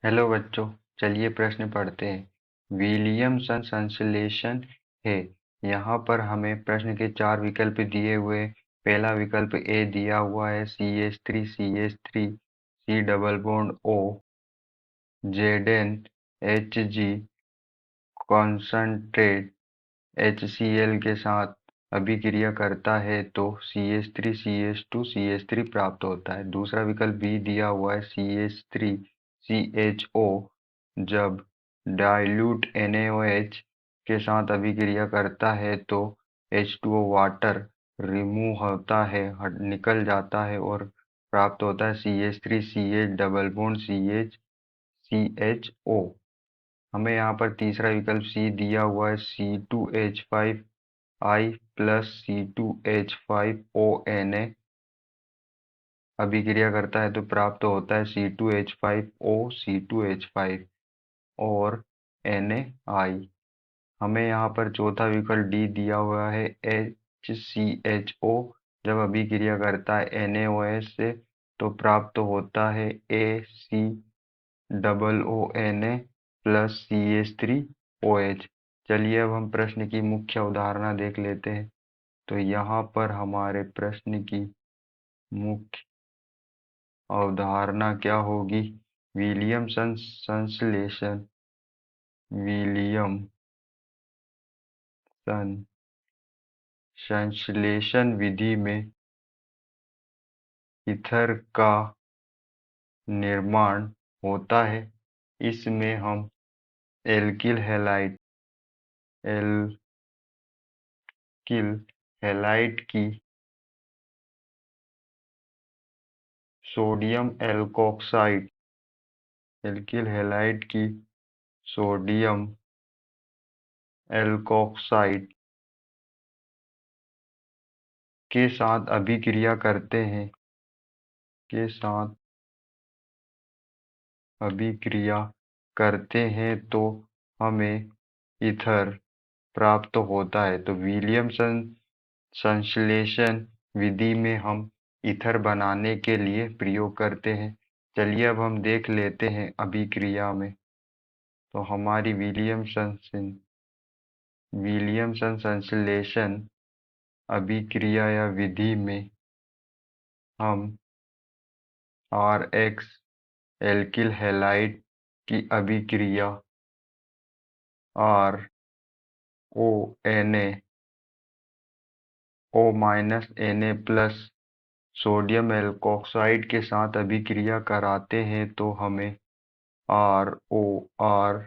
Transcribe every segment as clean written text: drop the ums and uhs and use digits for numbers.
Hello बच्चों, चलिए प्रश्न पढ़ते हैं। विलियमसन संश्लेषण है। यहाँ पर हमें प्रश्न के 4 विकल्प दिए हुए हैं। पहला विकल्प ए दिया हुआ है CH3 C double bond O ZnHg concentrate HCl के साथ अभिक्रिया करता है तो CH3CH2CH3 प्राप्त होता है। दूसरा विकल्प बी दिया हुआ है CH3CHO जब डाइल्यूट NaOH के साथ अभिक्रिया करता है तो H2O वाटर रिमूव होता है, निकल जाता है और प्राप्त होता है CH3CH डबल बॉन्ड CHO। हमें यहाँ पर तीसरा विकल्प सी दिया हुआ है C2H5I प्लस C2H5ONa अभिक्रिया करता है तो प्राप्त होता है C2H5O C2H5 और NaI। हमें यहाँ पर चौथा विकल्प डी दिया हुआ है HCHO जब अभिक्रिया करता है NaOH से तो प्राप्त होता है ACOONa प्लस CH3OH। चलिए अब हम प्रश्न की मुख्य अवधारणा देख लेते हैं। तो यहाँ पर हमारे प्रश्न की मुख्य अवधारणा क्या होगी? विलियमसन संश्लेषण विलियमसन संश्लेषण विधि में ईथर का निर्माण होता है। इसमें हम एल्किल हैलाइड की सोडियम एल्कोक्साइड एल्किल हैलाइड की सोडियम एल्कोक्साइड के साथ अभिक्रिया करते हैं तो हमें ईथर प्राप्त होता है। तो विलियमसन संश्लेषण विधि में हम ईथर बनाने के लिए प्रयोग करते हैं। चलिए अब हम देख लेते हैं अभिक्रिया में। तो हमारी विलियमसन संश्लेषण अभिक्रिया या विधि में हम RX एल्किल हैलाइड की अभिक्रिया RONa प्लस सोडियम एल्कोक्साइड के साथ अभिक्रिया कराते हैं तो हमें ROR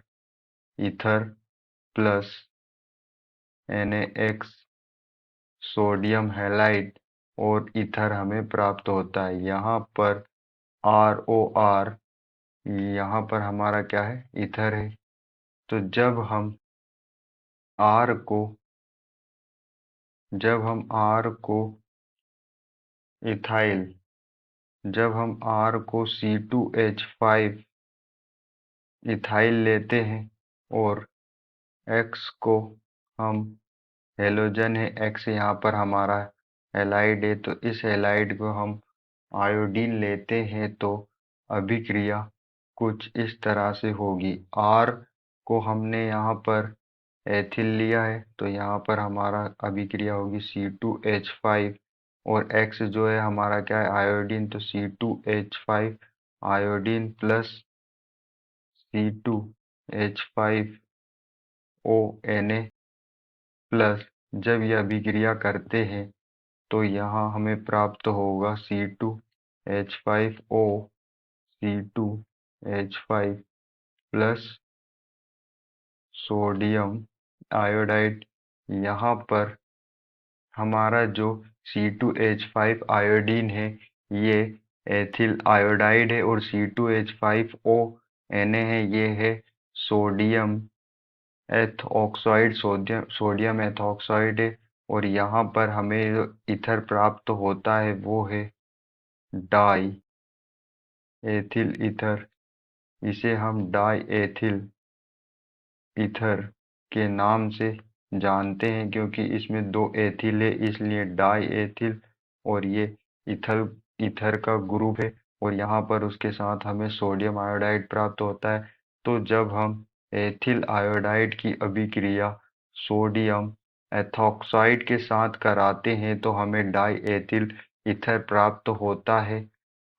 ether plus NaX sodium halide और ईथर हमें प्राप्त होता है। यहाँ पर ROR यहाँ पर हमारा क्या है? ईथर है। तो जब हम R को इथाइल जब हम R को C2H5 इथाइल लेते हैं और X को हम हेलोजन है, X यहाँ पर हमारा हैलाइड है, तो इस हैलाइड को हम आयोडीन लेते हैं तो अभिक्रिया कुछ इस तरह से होगी। R को हमने यहाँ पर एथिल लिया है तो यहाँ पर हमारा अभिक्रिया होगी C2H5 और X जो है हमारा क्या है? आयोडीन। तो C2H5 iodine plus C2H5ONa plus जब यह अभिक्रिया करते हैं तो यहाँ हमें प्राप्त होगा C2H5O C2H5 plus sodium iodide. यहाँ पर हमारा जो C2H5 आयोडीन है ये एथिल आयोडाइड है और C2H5ONa है ये है सोडियम सोडियम एथॉक्साइड है। और यहाँ पर हमें जो ईथर प्राप्त होता है वो है डाई एथिल ईथर। इसे हम डाई एथिल ईथर के नाम से जानते हैं क्योंकि इसमें 2 एथिल है इसलिए डाई एथिल और ये ईथर का ग्रुप है और यहाँ पर उसके साथ हमें सोडियम आयोडाइड प्राप्त होता है। तो जब हम एथिल आयोडाइड की अभिक्रिया सोडियम एथॉक्साइड के साथ कराते हैं तो हमें डाई एथिल ईथर प्राप्त होता है।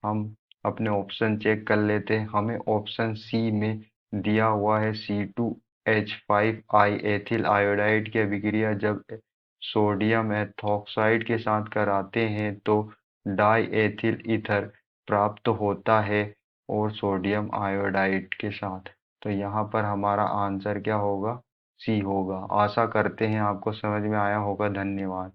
हम अपने ऑप्शन चेक कर लेते हैं। हमें ऑप्शन सी में दिया हुआ है C2H5 एथिल आयोडाइड की अभिक्रिया जब सोडियम एथॉक्साइड के साथ कराते हैं तो डाई एथिल ईथर प्राप्त होता है और सोडियम आयोडाइड के साथ। तो यहाँ पर हमारा आंसर क्या होगा? सी होगा। आशा करते हैं आपको समझ में आया होगा। धन्यवाद।